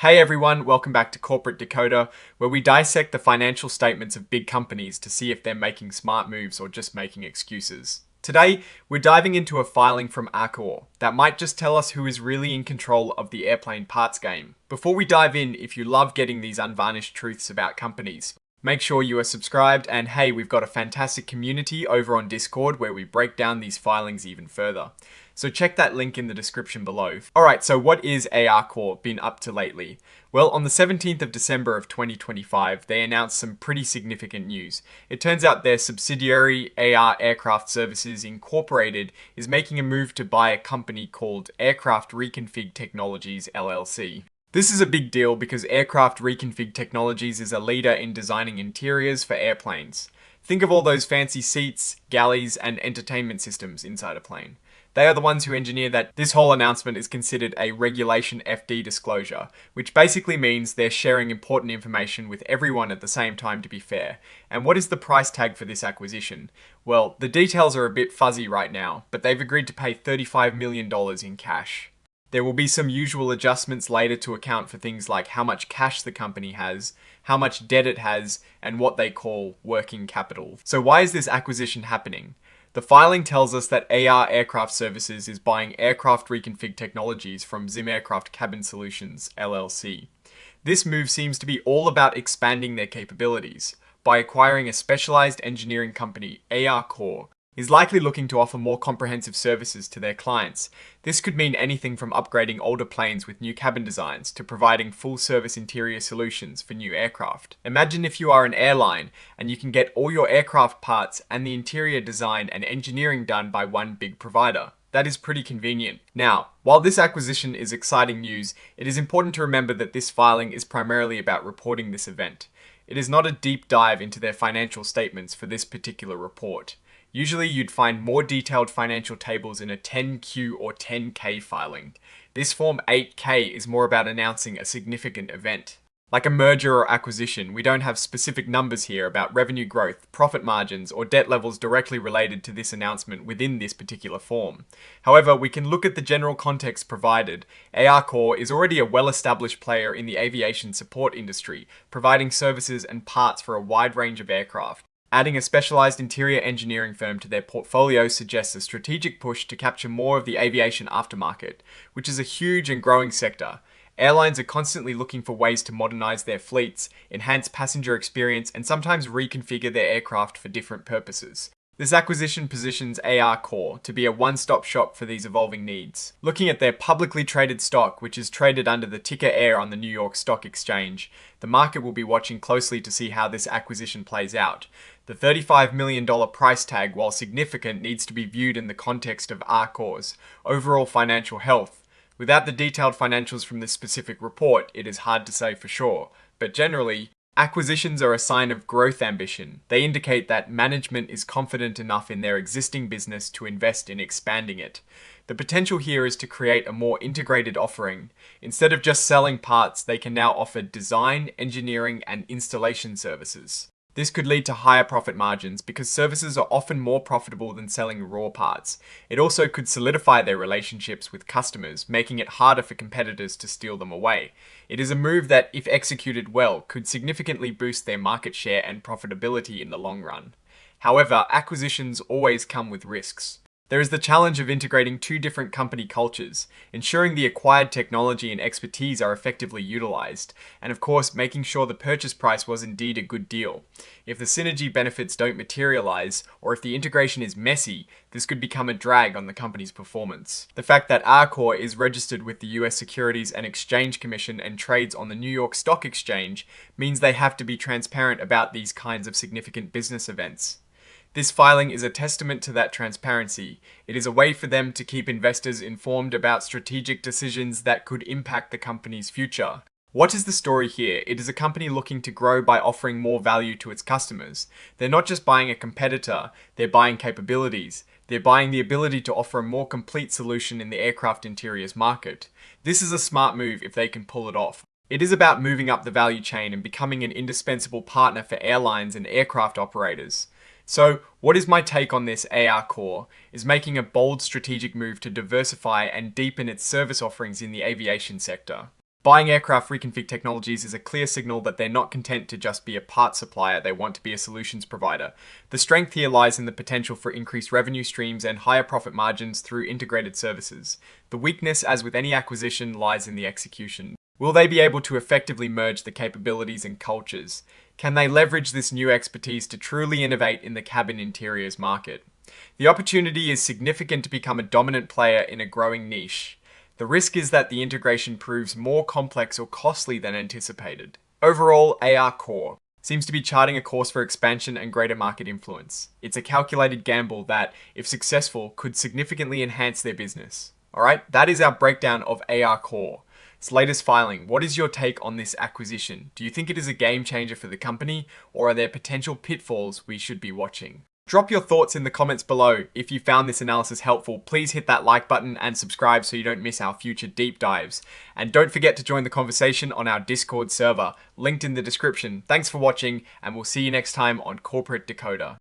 Hey everyone, welcome back to Corporate Decoder, where we dissect the financial statements of big companies to see if they're making smart moves or just making excuses. Today, we're diving into a filing from AAR COR that might just tell us who is really in control of the airplane parts game. Before we dive in, if you love getting these unvarnished truths about companies, make sure you are subscribed, and hey, we've got a fantastic community over on Discord where we break down these filings even further. So check that link in the description below. Alright, so what is AAR CORP been up to lately? Well, on the 17th of December of 2025, they announced some pretty significant news. It turns out their subsidiary, AAR Aircraft Services Incorporated, is making a move to buy a company called Aircraft Reconfig Technologies LLC. This is a big deal because Aircraft Reconfig Technologies is a leader in designing interiors for airplanes. Think of all those fancy seats, galleys, and entertainment systems inside a plane. They are the ones who engineer that. This whole announcement is considered a Regulation FD disclosure, which basically means they're sharing important information with everyone at the same time to be fair. And what is the price tag for this acquisition? Well, the details are a bit fuzzy right now, but they've agreed to pay $35 million in cash. There will be some usual adjustments later to account for things like how much cash the company has, how much debt it has, and what they call working capital. So why is this acquisition happening? The filing tells us that AAR Aircraft Services is buying Aircraft Reconfig Technologies from Zim Aircraft Cabin Solutions, LLC. This move seems to be all about expanding their capabilities. By acquiring a specialized engineering company, AAR COR is likely looking to offer more comprehensive services to their clients. This could mean anything from upgrading older planes with new cabin designs to providing full-service interior solutions for new aircraft. Imagine if you are an airline and you can get all your aircraft parts and the interior design and engineering done by one big provider. That is pretty convenient. Now, while this acquisition is exciting news, it is important to remember that this filing is primarily about reporting this event. It is not a deep dive into their financial statements for this particular report. Usually you'd find more detailed financial tables in a 10Q or 10K filing. This Form 8K is more about announcing a significant event. Like a merger or acquisition, we don't have specific numbers here about revenue growth, profit margins, or debt levels directly related to this announcement within this particular form. However, we can look at the general context provided. AAR COR is already a well-established player in the aviation support industry, providing services and parts for a wide range of aircraft. Adding a specialized interior engineering firm to their portfolio suggests a strategic push to capture more of the aviation aftermarket, which is a huge and growing sector. Airlines are constantly looking for ways to modernize their fleets, enhance passenger experience, and sometimes reconfigure their aircraft for different purposes. This acquisition positions AAR COR to be a one-stop shop for these evolving needs. Looking at their publicly traded stock, which is traded under the ticker AIR on the New York Stock Exchange, the market will be watching closely to see how this acquisition plays out. The $35 million price tag, while significant, needs to be viewed in the context of AAR COR's overall financial health. Without the detailed financials from this specific report, it is hard to say for sure, but generally, acquisitions are a sign of growth ambition. They indicate that management is confident enough in their existing business to invest in expanding it. The potential here is to create a more integrated offering. Instead of just selling parts, they can now offer design, engineering, and installation services. This could lead to higher profit margins because services are often more profitable than selling raw parts. It also could solidify their relationships with customers, making it harder for competitors to steal them away. It is a move that, if executed well, could significantly boost their market share and profitability in the long run. However, acquisitions always come with risks. There is the challenge of integrating two different company cultures, ensuring the acquired technology and expertise are effectively utilized, and of course making sure the purchase price was indeed a good deal. If the synergy benefits don't materialize, or if the integration is messy, this could become a drag on the company's performance. The fact that AAR COR is registered with the US Securities and Exchange Commission and trades on the New York Stock Exchange means they have to be transparent about these kinds of significant business events. This filing is a testament to that transparency. It is a way for them to keep investors informed about strategic decisions that could impact the company's future. What is the story here? It is a company looking to grow by offering more value to its customers. They're not just buying a competitor, they're buying capabilities. They're buying the ability to offer a more complete solution in the aircraft interiors market. This is a smart move if they can pull it off. It is about moving up the value chain and becoming an indispensable partner for airlines and aircraft operators. So, what is my take on this? AAR COR is making a bold strategic move to diversify and deepen its service offerings in the aviation sector. Buying Aircraft Reconfig Technologies is a clear signal that they're not content to just be a parts supplier, they want to be a solutions provider. The strength here lies in the potential for increased revenue streams and higher profit margins through integrated services. The weakness, as with any acquisition, lies in the execution. Will they be able to effectively merge the capabilities and cultures? Can they leverage this new expertise to truly innovate in the cabin interiors market? The opportunity is significant to become a dominant player in a growing niche. The risk is that the integration proves more complex or costly than anticipated. Overall, AAR COR seems to be charting a course for expansion and greater market influence. It's a calculated gamble that, if successful, could significantly enhance their business. Alright, that is our breakdown of AAR COR. Its latest filing. What is your take on this acquisition? Do you think it is a game changer for the company, or are there potential pitfalls we should be watching? Drop your thoughts in the comments below. If you found this analysis helpful, please hit that like button and subscribe so you don't miss our future deep dives. And don't forget to join the conversation on our Discord server, linked in the description. Thanks for watching, and we'll see you next time on Corporate Decoder.